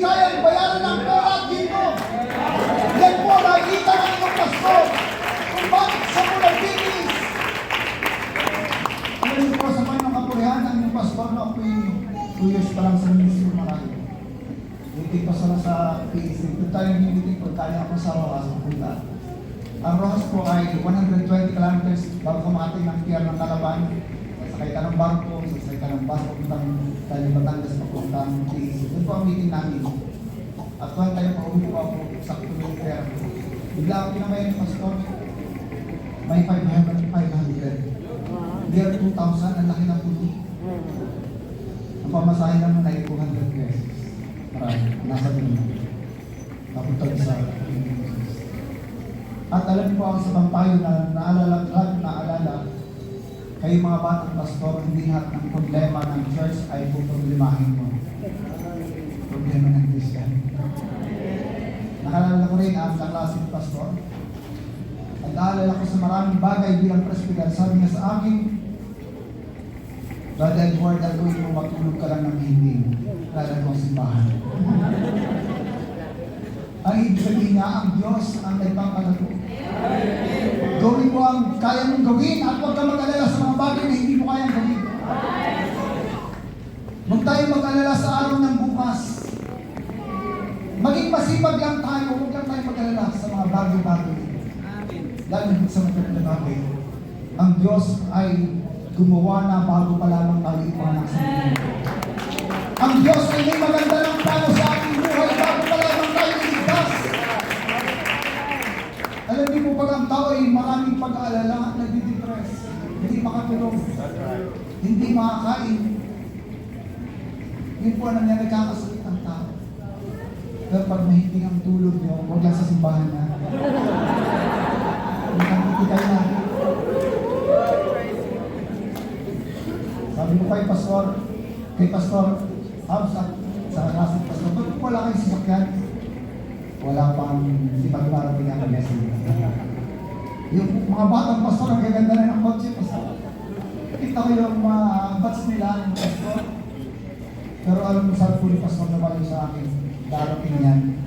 kayang bayaran ng pera at ginto. Yan po nakikita ng inyong pastor kung bakit sa po nagbibilis. Alam niyo po sa Panginoong kapurihan ng inyong pastor na ako'y 2 years pa lang sa ministry marami. Meeting pa sana sa PAC. Doon tayo yung meeting ko, kaya ako sa Rojas pupunta. Ang Rojas po ay 120 kilometers bago kumating ng pier ng Calaban. Sakay ka ng barko, sasakay ka ng bus, papuntang Batangas, papuntang PAC. Doon po ang meeting namin. At kung tayo pa-uwi po ako, sakto yung pier. Bigla ako pinamay ng pastor, may 500. Year 2000, ang laki ng puno. Ang pamasahe naman ay 200 pesos. Marami, nasa doon. Papunta sa at alam niyo po ako sa pampayo na naalala, kayo mga batang pastor, hindi lahat ng problema ng church ay puproblemahin mo. Problema ng Christian. Nakalala ko rin ang klaseng pastor. Nag-aalala ko sa maraming bagay bilang presbyter. Sabi niya sa akin, Brother Edward, ang gawin mo matulog ka lang ng hindi. Lala kong simbahan. Ang ibig sabihin niya, ang Diyos ang nagpapalago. Gawin mo ang kaya mong gawin at huwag ka mag-alala sa mga bagay na hindi mo kayang gawin. Huwag tayo mag-alala sa araw ng bukas. Maging masipag lang tayo, huwag lang tayo mag-alala sa mga bagay-bagay. Lalo sa mga bagay. Ang Diyos ay gumawa na bago pa lamang tayo ipanak sa mundo. Ang Diyos ay may maganda ng plano sa ating buhay bago pa lamang tayo iligtas. Alam niyo po pag ang tao ay maraming pag-aalala at nagdidepress, hindi makatulog, hindi makakain, yun po ang nangyari, nagkakasakit ang tao. Pero pag mahiting ang tulog niyo, huwag lang sa simbahan na. Nakakikitay na. Sabi ko kay Pastor, sa klaseng pastor, ba't wala kayong sasakyan? Wala pang sipag-marating ang blessing. Yung mga batang pastor, ang gaganda na ng kotse, pastor. Kita ko yung mga bats nila, yung pastor. Pero alam mo, sabi ko ni Pastor na balik sa akin, darating yan.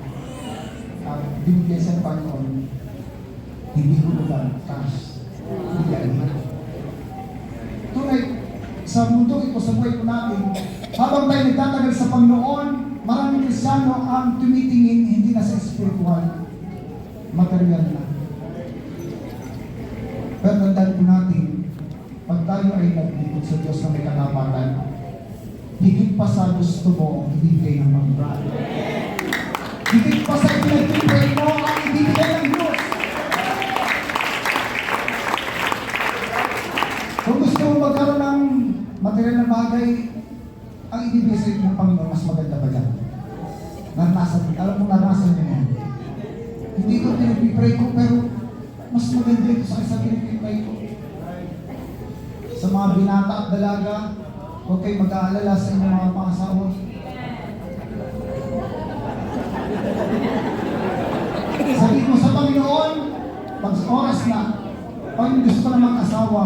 Binigay sa Panginoon, hindi ko naman cash. Hindi yan. Tunay, sa mundo ito, sa buhay po natin, habang tayo nagtatagal sa Panginoon, maraming Kristyano ang tumitingin hindi na sa spiritual, material na. Pero tandaan po natin, pag tayo ay naglingkod sa Diyos na may katapatan, higit pa sa gusto mo ang ibigay ng Panginoon. Higit pa sa pinag-ibigay mo ang ibigay ng Diyos. Kung gusto mo magkaroon ng material na bagay, ang ibibigay sa inyo ng Panginoon, mas maganda pa dyan. Alam mo, naranasan niyo yan. Hindi ko pinag-pray ko, pero mas maganda ito sa pinag-pray ko. Sa mga binata at dalaga, huwag kayo mag-aalala sa inyong mga pangasawa. Sabihin mo sa Panginoon, pag oras na, pag gusto na mag-asawa,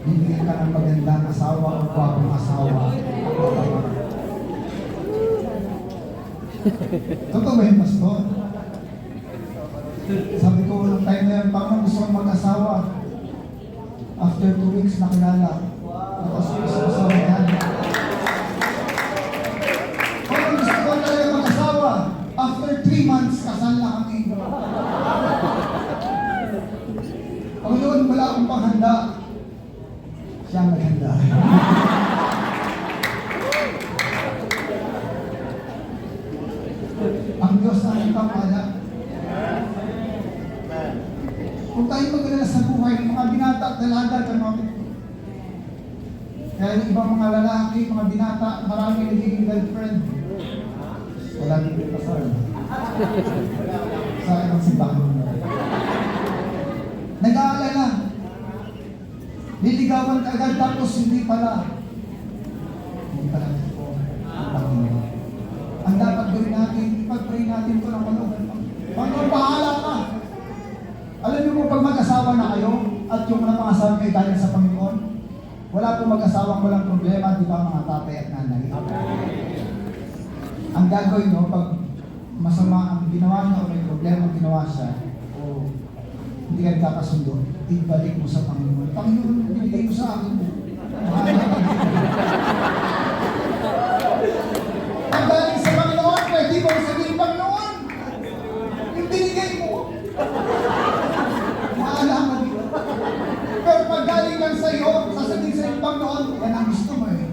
bibigyan ka ng magandang asawa o bagong asawa. Totoo ba yun, Pastor? Sabi ko, nung time na yun, parang gusto kong mag-asawa. After 2 weeks, nakilala. Tapos gusto ko sa yan. Parang gusto ko talaga mag-asawa. After 3 months, kasal na kami. Panginoon, wala akong panghanda. Siya ang maghanda. Ang Diyos na ang kapala. Kung tayo mag-alala sa buhay, mga binata at dalaga, kaya yung ibang mga lalaki, mga binata, marami nagiging girlfriend. Wala din yung pasal. Sa ibang simbahan. Nag-aalala. Niligawan ka agad tapos hindi pala. Hindi pala ito. Ang dapat gawin natin, ipag-pray natin ito ng Panginoon. Panginoon, bahala ka. Alam niyo mo, pag mag-asawa na kayo, at yung mga asawa kayo galing sa Panginoon, wala pong mag-asawang walang problema, di ba mga tatay at nanay? Ang gagawin mo, pag masama ang ginawa niya o may problema ang ginawa siya, o hindi ka nagkakasundo, ibalik mo sa Panginoon. Panginoon, binigay mo sa akin. Ang galing sa Panginoon, pwede mo sabihin, Panginoon, yung binigay mo, maalaman mo. Pero pag galing lang sa iyo, sasabihin sa iyo, Panginoon, yan ang gusto mo eh.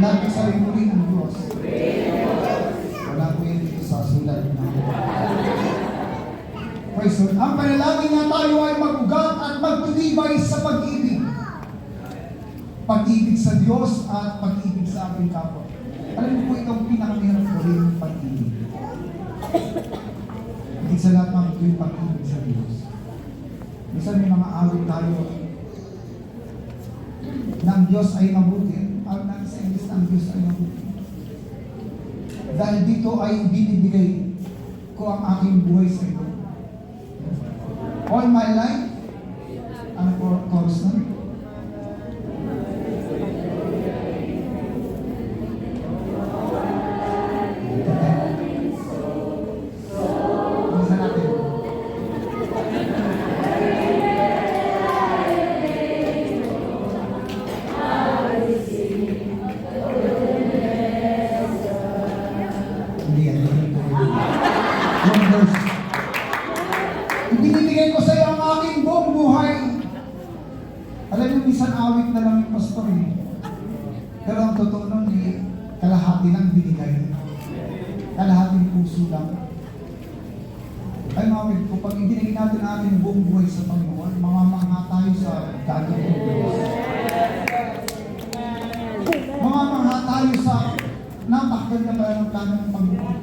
Nabi sa rin muli ang Diyos. Wala ko yan dito sa sulat na. Praise Lord. Ang panalangin na tayo ay mag-ugat at magtutibay sa pag-ibig. Pag-ibig sa Diyos at pag-ibig sa ating kapwa. Alam mo po itong pinakamahirap gawin ng pag-ibig. Hindi sa lahat mga ito yung pag-ibig sa Diyos. Minsan may mga awit tayo na ang Diyos ay mabuti. Ang nasa English na ang Diyos ay mabuti. Dahil dito ay binibigay ko ang aking buhay sa iyo. All my life, ang chorus na. Ibinibigay ko sa iyo ang aking buong buhay. Alam niyo, minsan awit na lang yung pastor eh. Pero ang totoo nun eh, kalahati lang binigay. Kalahating puso lang. Ay mga kapatid ko, pag ibinigay natin ang ating buong buhay sa Panginoon, mamamangha tayo sa gagawin ng Diyos. Mamamangha tayo sa natakdan na pala ng plano ng Panginoon.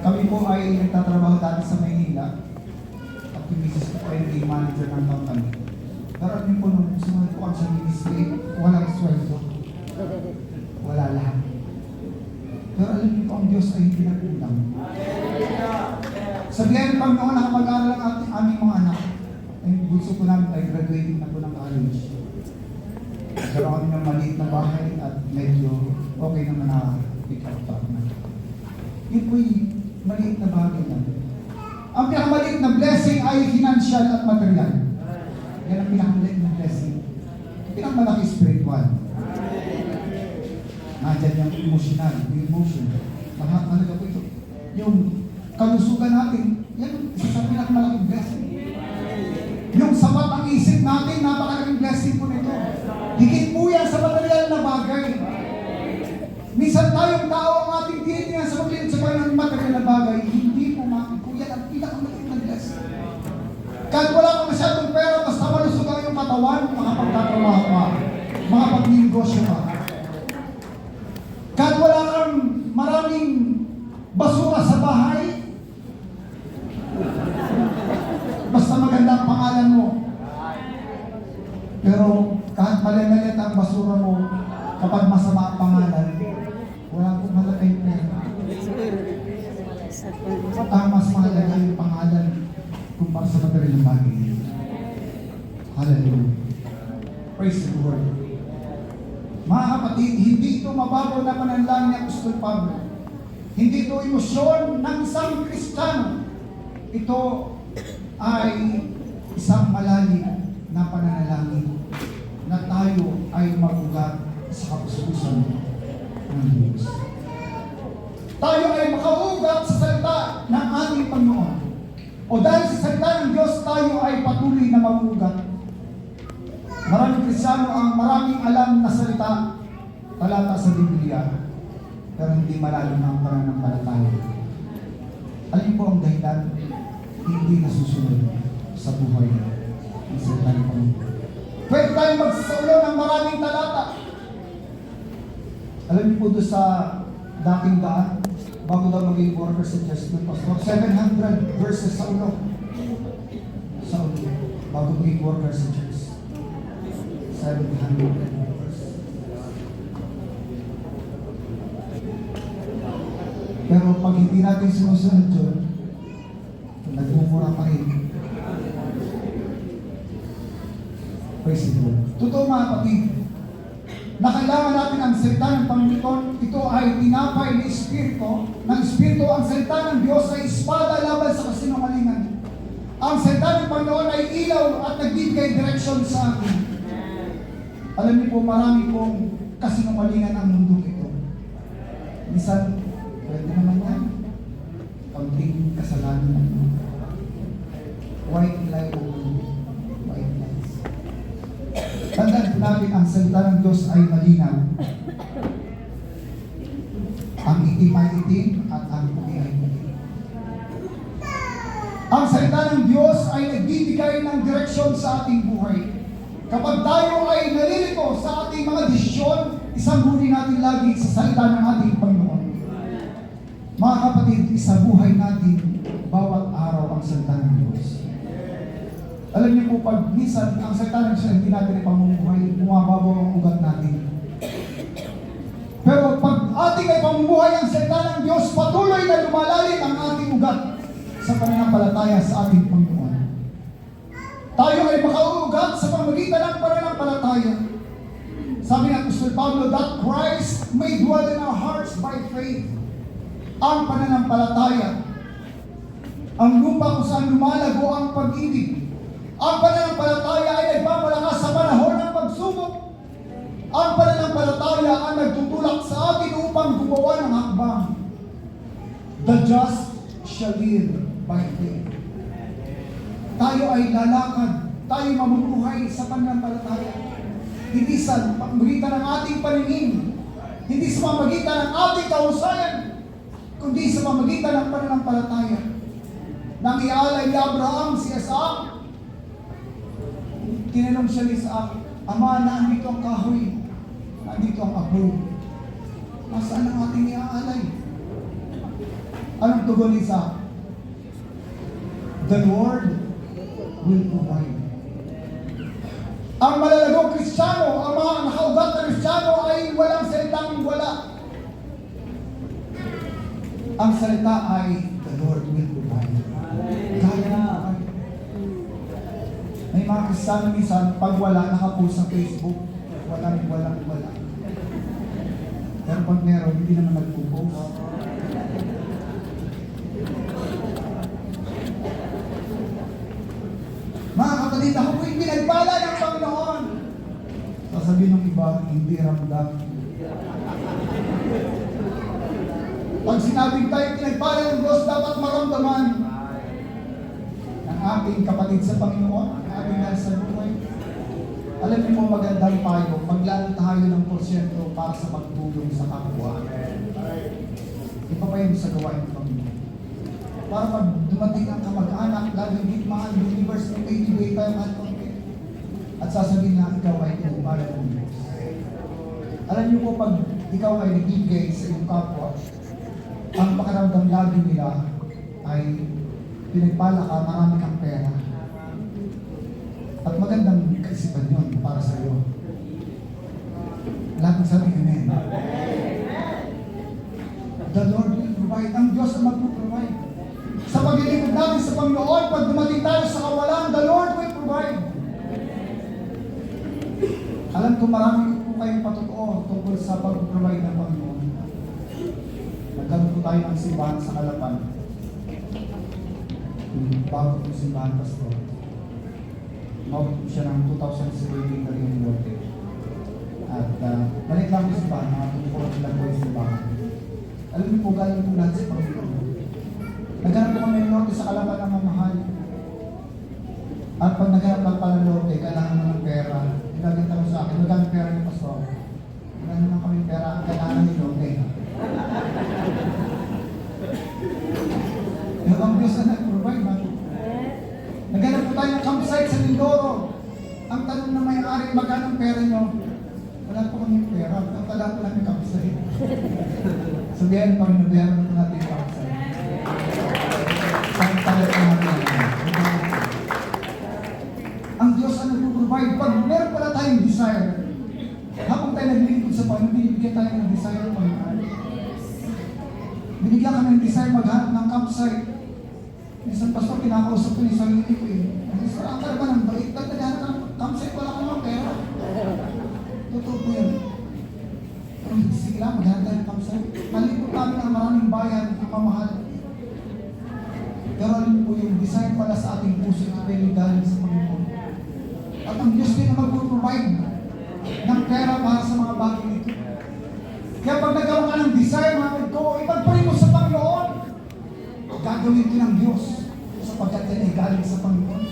Kami po ay nagtatrabaho dati sa Maynila at yung misis ko ay yung manager ng company. Pero ano po nung sumunod po kami sa ministry, walang sweldo. Wala lahat. Pero alam niyo po, ang Diyos ay hindi nagkulang. Sabihan ng Panginoon, nakapag-aaral ang aming mga anak. Ay gusto ko namin ay graduating na po ng college. Pero kami ng maliit na bahay at medyo okay naman na pick up na. Yun po yung maliit na bagay lang. Ang pinakamaliit na blessing ay financial at material. Yan ang pinakamaliit na blessing. Pinakamalaki spiritual. Nandiyan yung emotional, yung emotion. Mahalaga po ito. Yung kalusugan natin, yan isa sa pinakamalaking blessing. Yung sapat ang isip natin, napakalaking blessing po nito. Higit po yan sa material na bagay. Minsan tayong tao ang ating tinitingnan sa pagkilit sa ng material na bagay, hindi po yan ang pinakamaliit na blessing. Kahit wala kang masyadong pera, basta malusog ang iyong katawan, makapagtatrabaho ka, makapag-negosyo ka. Kahit wala kang maraming basura sa bahay, basta maganda ang pangalan mo. Pero kahit maliit ang basura mo, kapag masama ang pangalan, wala pong malaki yung pera. Ang mas mahalaga yung pangalan kumpara sa material ng bagay. Hallelujah. Praise the Lord. Mga kapatid, hindi ito mababaw na pananalangin ni Apostol Pablo. Hindi ito emosyon ng isang Kristiyano. Ito ay isang malalim na pananalangin na tayo ay magugat sa kapuso-pusan ng Diyos. Tayo ay makaugat sa salita ng ating Panginoon. O dahil sa salita ng Diyos, tayo ay patuloy na magugat. Maraming Kristiyano ang maraming alam na salita, talata sa Biblia, pero hindi malalim ang pananampalataya. Alin po ang dahilan? Hindi nasusunod sa buhay ng salita ng Panginoon. Pwede tayo magsasaulo ng maraming talata. Alam niyo po doon sa dating daan, bago daw maging worker sa Diyos ng Pastor, 700 verses sa ulo. Sa ulo, bago maging worker sa Diyos. 700 verses. Pero pag hindi natin sinusunod yun, nagmumura pa rin. Praise the Lord. Totoo mga kapatid, na kailangan natin ang salita ng Panginoon. Ito ay tinapay ng Espiritu. Ang salita ng Diyos ay espada laban sa kasinungalingan. Ang salita ng Panginoon ay ilaw at nagbibigay direksyon sa atin. Alam niyo po, marami pong kasinungalingan ang mundo ito. Minsan, pwede naman yan. Kaunting kasalanan. White lie o white lies. Tandaan po natin, ang salita ng Diyos ay malinaw. Ang itim ay itim at ang puti ay puti. Ang salita ng Diyos ay nagbibigay ng direksyon sa ating buhay. Kapag tayo ay nalilito sa ating mga desisyon, isambuni natin lagi sa salita ng ating Panginoon. Mga kapatid, isabuhay natin bawat araw ang salita ng Diyos. Alam niyo po, pag minsan ang salita ng Diyos hindi natin ipamumuhay, bumababaw ang ugat natin. Pero pag ating ay pamumuhay ang salita ng Diyos, patuloy na lumalalim ang ating ugat sa pananampalataya sa ating Panginoon. Tayo ay makauugat sa pamamagitan ng pananampalataya. Sabi ng Apostol Pablo, that Christ may dwell in our hearts by faith. Ang pananampalataya, ang lupa kung saan lumalago ang pag-ibig. Ang pananampalataya ay nagpapalakas sa panahon ng pagsubok. Ang pananampalataya ang nagtutulak sa atin upang gumawa ng hakbang. The just shall live by faith. Tayo ay lalakad, tayo mamumuhay sa pananampalataya. Hindi sa pamagitan ng ating paningin, hindi sa pamagitan ng ating kahusayan, kundi sa pamagitan ng pananampalataya. Nang ialay ni Abraham si Isaac, tinanong siya ni Isaac, Ama, nandito ang kahoy, nandito ang apoy. Nasaan ang ating iaalay? Anong tugon ni Isaac? The Lord will provide. Ang malalagong Kristiyano, ang mga nakaugat na Kristiyano ay walang salitang wala. Ang salita ay the Lord will provide. Kaya na. May mga Kristiyano minsan, pag wala, nakapost sa Facebook, wala. Pero pag meron, hindi naman nagpo-post. Mga kapatid, ako po'y pinagpala ng Panginoon. Sasabihin ng iba, hindi ramdam. Pag sinabing tayo pinagpala ng Diyos, dapat maramdaman ng ating kapatid sa Panginoon, ang ating nasa buhay. Alam niyo mo, magandang payo, maglaan tayo ng porsyento para sa pagtulong sa kapwa. Iba pa yun sa gawain ng Panginoon. Para pag dumating ang kamag-anak, lalo hindi mahal universe ng may tayo mahal konti. At sasabihin na ikaw ay pinagpala ng Diyos. Alam niyo po, pag ikaw ay nagigay sa iyong kapwa, ang pakiramdam lagi nila ay pinagpala ka, marami kang pera. At magandang kaisipan yun para sa iyo. Lahat ng sabi, amen. The Lord will provide. Ang Diyos ang magpo-provide. Sa paglilingkod natin sa Panginoon, pag dumating tayo sa kawalan, the Lord will provide. Alam ko marami po kayong patotoo tungkol sa pag-provide ng Panginoon. Nagkaroon po tayo ng simbahan sa Kalapan. Bago po simbahan, Pastor. Mawag po siya ng 2,017 na rin yung At balik lang po simbahan, mga tungkol lang po yung simbahan. Alam niyo po, galing po natin sa Panginoon. Naghanap po kami ng norte sa Kalapan ng mamahal. At pag naghanap lang pala ng norte, kailangan mo ng pera. Ilagay mo sa akin, magkano pera niyo, Pastor? Wala naman kami pera, ang kailangan ni norte. Yung ang Diyos na nag-provide, man. Naghanap po tayo ng campsite sa Mindoro. Ang tanong na may-ari, magkano pera niyo? Wala po kami pera, ang kailangan po namin campsite. Sabihan pa rin, nabihan po natin yung campsite. Ang Diyos ang nag-provide. Pag meron pala tayong desire, habang tayo naglilingkod sa Panginoon, binibigyan tayo ng desire ng Panginoon. Binigyan kami ng desire maghanap ng campsite. Isang pastor, kinakausap ko yung sarili ko eh. Ang ang talaga ng bait, naghanap ng campsite, wala ka naman pera. Totoo po yan. nag-design pala sa ating puso na may galing sa Panginoon. At ang Diyos din na mag-provide ng pera para sa mga bagay ito. Kaya pag nagkaroon ka ng desire, mga ko, ipagpray mo sa Panginoon. Gagawin din ng Diyos sapagkat yan ay galing sa Panginoon.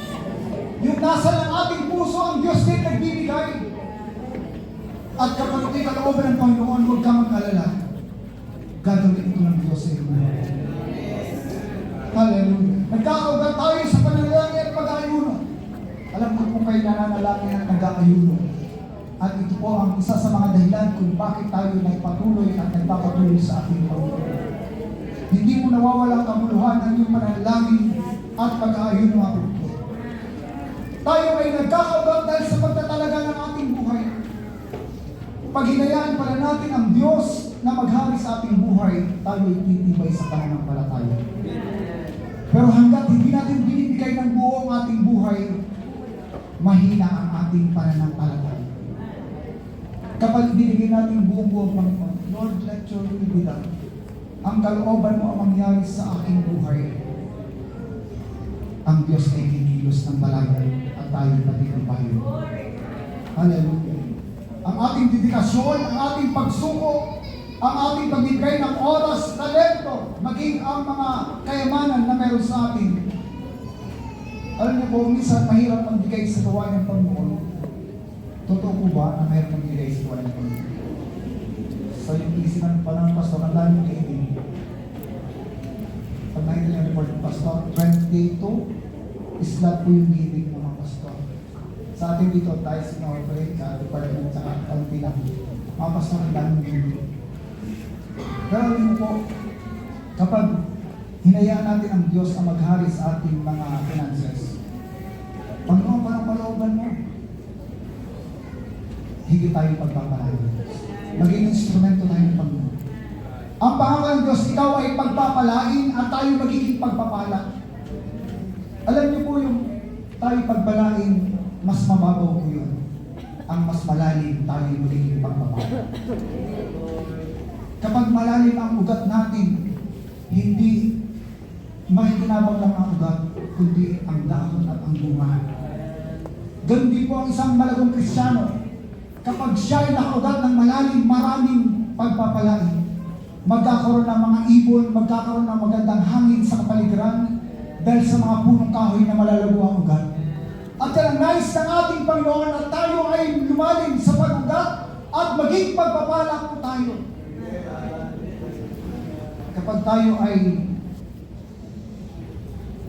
Yung nasa ng ating puso, ang Diyos din nagbibigay. At kapag ito'y kalooban ng Panginoon, huwag ka mag-alala. Gagawin ito ng Diyos sa iyo. Hallelujah. Nagkakaugat tayo sa panalangin at pag-aayuno. Alam ko kung kayo nananalangin at nag-aayuno. At ito po ang isa sa mga dahilan kung bakit tayo nagpatuloy at nagpapatuloy sa ating Panginoon. Hindi mo nawawalang kamuluhan ang iyong panalangin at pag-aayuno ako. Tayo ay nagkakaugat dahil sa pagtatalaga ng ating buhay. Pag hinayaan pala natin ang Diyos na maghari sa ating buhay, tayo ay titibay sa pananampalataya. Pero hanggat hindi natin binibigay ng buo ang ating buhay, mahina ang ating pananampalataya. Kapag binigay natin buong-buong Panginoon, Lord, let your will be done. Ang kalooban mo ang mangyari sa aking buhay. Ang Diyos ay kinilos ng balayan at tayo patikumpahin. Hallelujah. Ang ating dedikasyon, ang ating pagsuko, ang ating pagbibigay ng oras, talento, maging ang mga kayamanan na meron sa atin. Alam niyo po, minsan mahirap magbigay sa gawain ng Panginoon. Totoo po ba na mahirap magbigay sa gawain ng Panginoon? Sa yung isipan pa ng pastor, ang dami ng kaibig. Pag nakita niyo yung report ng pastor, 22 slot po yung giving ng mga pastor. Sa atin dito, tayo sinorpray sa department sa kaunti lang. Mga pastor, ang dami ng giving. Pero alam mo po, kapag hinayaan natin ang Diyos na maghari sa ating mga finances, Panginoon, parang palooban mo, higit tayo pagpapalain. Maging instrumento tayo ng Panginoon. Ang pangalan ng Diyos, ikaw ay pagpapalain at tayo magiging pagpapala. Alam niyo po yung tayo pagpalain, mas mababaw po yun. Ang mas malalim, tayo magiging pagpapala. Kapag malalim ang ugat natin, hindi makikinabang lang ang ugat, kundi ang dahon at ang bunga. Ganun din po ang isang malagong Kristiyano. Kapag siya ay nakaugat ng malalim, maraming pagpapalain. Magkakaroon ng mga ibon, magkakaroon ng magandang hangin sa kapaligiran dahil sa mga punong kahoy na malalago ang ugat. At yan ang nais ng ating Panginoon at tayo ay lumalim sa pag-ugat at maging pagpapala po tayo. Kapag tayo ay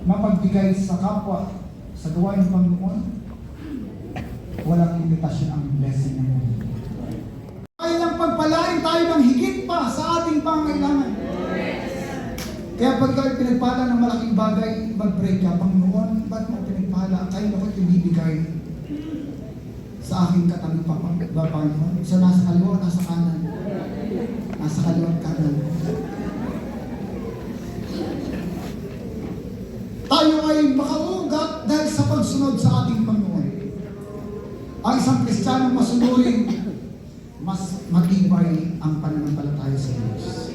mapagbigay sa kapwa, sa gawain ng Panginoon, walang limitasyon ang blessing ng Panginoon. Kaya lang pagpalain tayo ng higit pa sa ating pangailangan. Kaya pag ikaw pinagpala ng malaking bagay, mag-pray ka, Panginoon, ba't mo pinagpala? Kaya ako ibibigay sa aking katabi pa, Panginoon. Sa nasa kaliwa, nasa kanan. Nasa kaliwa at kanan. Tayo ay makaugat dahil sa pagsunod sa ating Panginoon. Ang isang Kristiyanong masunurin, mas matibay ang pananampalataya sa Diyos.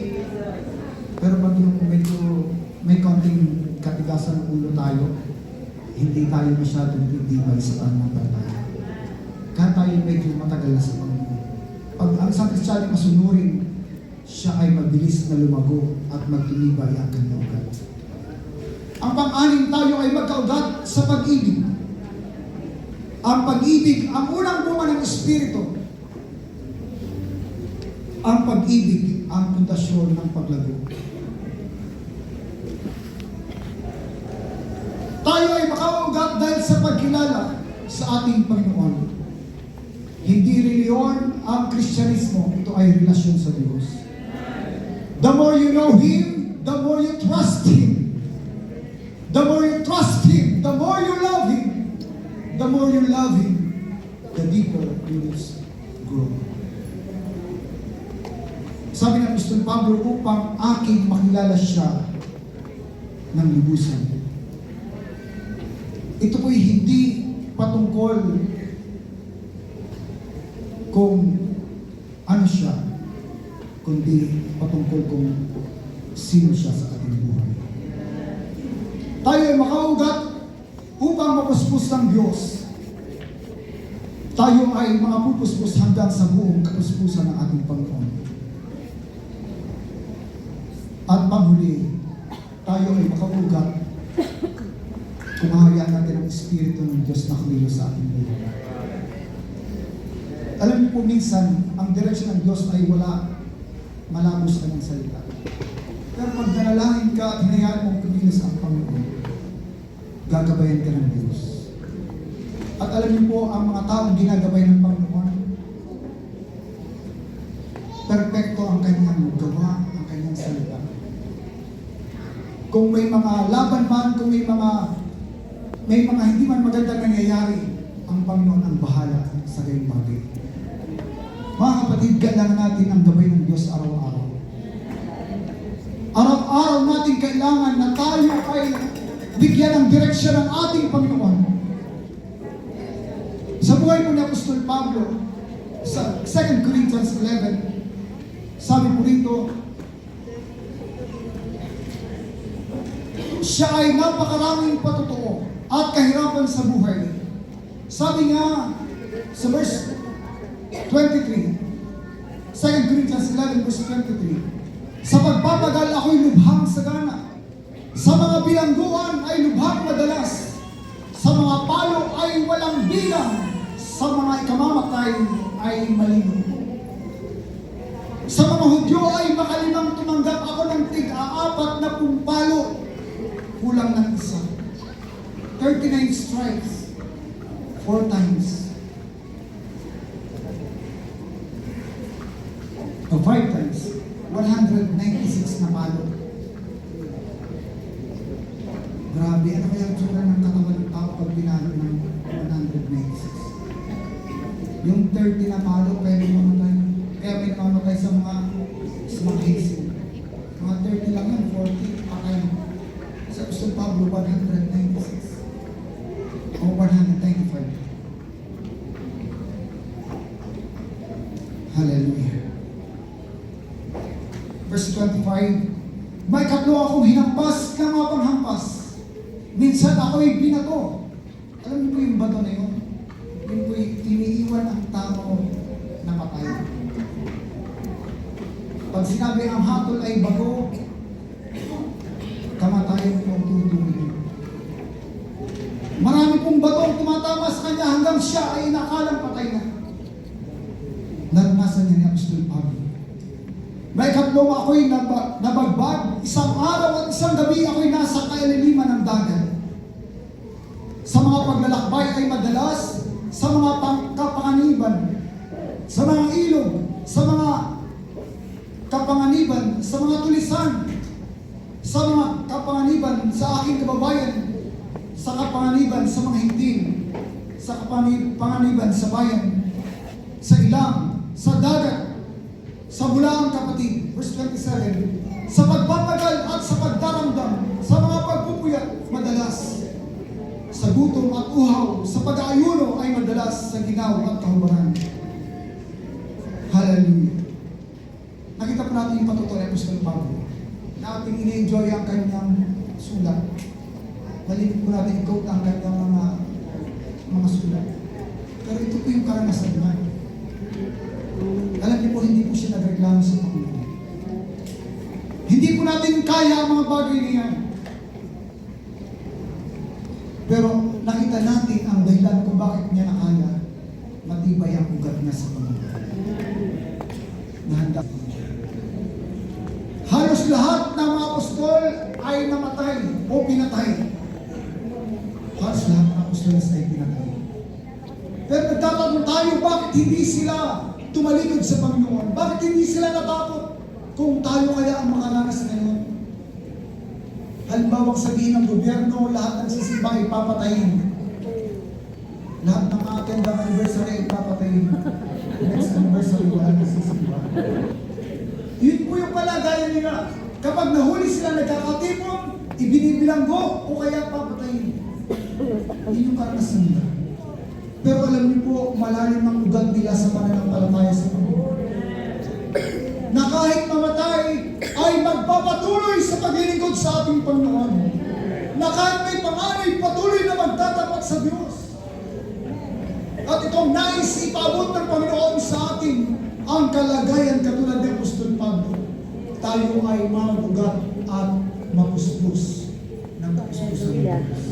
Pero pag yung medyo may konting katigasan ng ulo tayo, hindi tayo masyadong matibay sa pananampalataya. Kaya tayo medyo matagal na sa Panginoon. Pag ang isang Kristiyanong masunurin, siya ay mabilis na lumago at magtumibay ang kanyang ugat. Ang pang-anim, tayo ay magkaugat sa pag-ibig. Ang pag-ibig, ang unang bunga ng Espiritu. Ang pag-ibig, ang pundasyon ng paglago. Tayo ay makaugat dahil sa pagkilala sa ating Panginoon. Hindi reliyon ang Kristyanismo, ito ay relasyon sa Diyos. The more you know Him, the more you trust Him. The more you trust Him, the more you love Him. The more you love Him, the deeper you will grow. Sabi ng Apostol Pablo, upang aking makilala siya ng lubusan. Ito po'y hindi patungkol kung ano siya, kundi patungkol kung sino siya sa ating buhay. tayo ay makaugat upang mapuspos ng Diyos. Tayo ay mga pupuspos hanggang sa buong kapuspusan ng ating Panginoon. At panghuli, tayo ay makaugat kung hahayaan natin ang Espiritu ng Diyos na kumilos sa ating buhay. Alam niyo po minsan, ang direksyon ng Diyos ay wala malabo sa kanyang salita. Pero pag nanalangin ka at hinayaan mong kumilos ang Panginoon, gagabayan ka ng Diyos. At alam niyo po, ang mga taong ginagabay ng Panginoon, perpekto ang kanyang gawa, ang kanyang salita. Kung may mga laban man, kung may mga hindi man magandang nangyayari, ang Panginoon ang bahala sa gayong bagay. Mga kapatid, kailangan natin ang gabay ng Diyos araw-araw. Araw-araw natin kailangan na tayo ay bigyan ng direksyon ng ating Panginoon. Sa buhay po ni Apostol Pablo, sa 2 Corinthians 11, sabi po rito, siya ay napakaraming patotoo at kahirapan sa buhay. Sabi nga sa verse 23, 2 Corinthians 11 verse 23, sa pagpapagal ako'y lubhang sagana, sa mga bilangguan ay lubhang madalas, sa mga palo ay walang bilang, sa mga ikamamatay ay malino. Sa mga Hudyo ay makalimang tumanggap ako ng tig-4 na palo, kulang ng isa. 39 stripes, 4 times. O 5 times, 196 na palo. Grabe, ano kaya ang tsura ng katawan ng tao pag binalo ng 196? Yung 30 na palo, pwede mamatay. Kaya may namamatay sa mga hazing. Mga 30 lang yan, 40, patay. Sa Apostol Pablo, 196. O 195. Hallelujah. Verse 25, may katlo akong hinampas ng mga panghampas. Minsan ako'y binato. Alam niyo po yung bato na yun? Yun po'y tiniiwan ang tao na patay. Pag sinabi ang hatol ay bago, kamatayan po ang tutuloy. Marami pong batong tumatama sa kanya hanggang siya ay nakalang patay na. Naranasan niya ni Apostol Pablo. May katlong ako'y nabagbag, isang araw at isang gabi ako'y nasa kailaliman ng dagat. Sa mga paglalakbay ay madalas, sa mga kapanganiban, sa mga ilog, sa mga kapanganiban, sa mga tulisan, sa mga kapanganiban sa aking kababayan, sa kapanganiban sa mga higdin, sa kapanganiban sa bayan, sa ilang, sa dagat, sa bulaang kapatid. Verse 27, sa pagpapagal at sa pagdaramdam, sa mga pagpupuyat, madalas, sa gutom at uhaw, sa pag-aayuno ay madalas sa ginaw at kahubaran. Hallelujah. Nakita po natin yung patutuwa ni Apostol Pablo na ating ine-enjoy ang kanyang sulat. Nalinig po natin i-quote ang kanyang mga sulat. Pero ito po yung karanasan niya. Alam niyo po, hindi po siya nagreklamo sa Panginoon. Hindi po natin kaya ang mga bagay niyan. Pero nakita natin ang dahilan kung bakit niya nakaya. Matibay ang ugat niya sa Panginoon. Nahanda. Halos lahat ng mga apostol ay namatay o pinatay. Halos lahat ng apostol ay pinatay. Pero nagtatanong tayo, bakit hindi sila tumalikod sa Panginoon? Bakit hindi sila natakot kung tayo kaya ang makaranas ngayon? Halimbawa sabihin ng gobyerno, lahat ng sisimba ay papatayin. Lahat ng attend ng anniversary ay papatayin. Next anniversary, wala na sisimba. Yun po yung kalagayan nila. Kapag nahuli sila nagkakatipon, ibinibilanggo o kaya papatayin. Yun yung karanasan nila. Pero alam niyo po, malalim ang ugat nila sa pananampalataya sa Panginoon. Na kahit mamatay, ay magpapatuloy sa paglilingkod sa ating Panginoon. na kahit may panganay, patuloy na magtatapat sa Diyos. At itong nais ipaabot ng Panginoon sa atin ang kalagayan katulad ni Apostol Pablo. Tayo ay mabugat at mapuspus ng kapuspusan ng Diyos.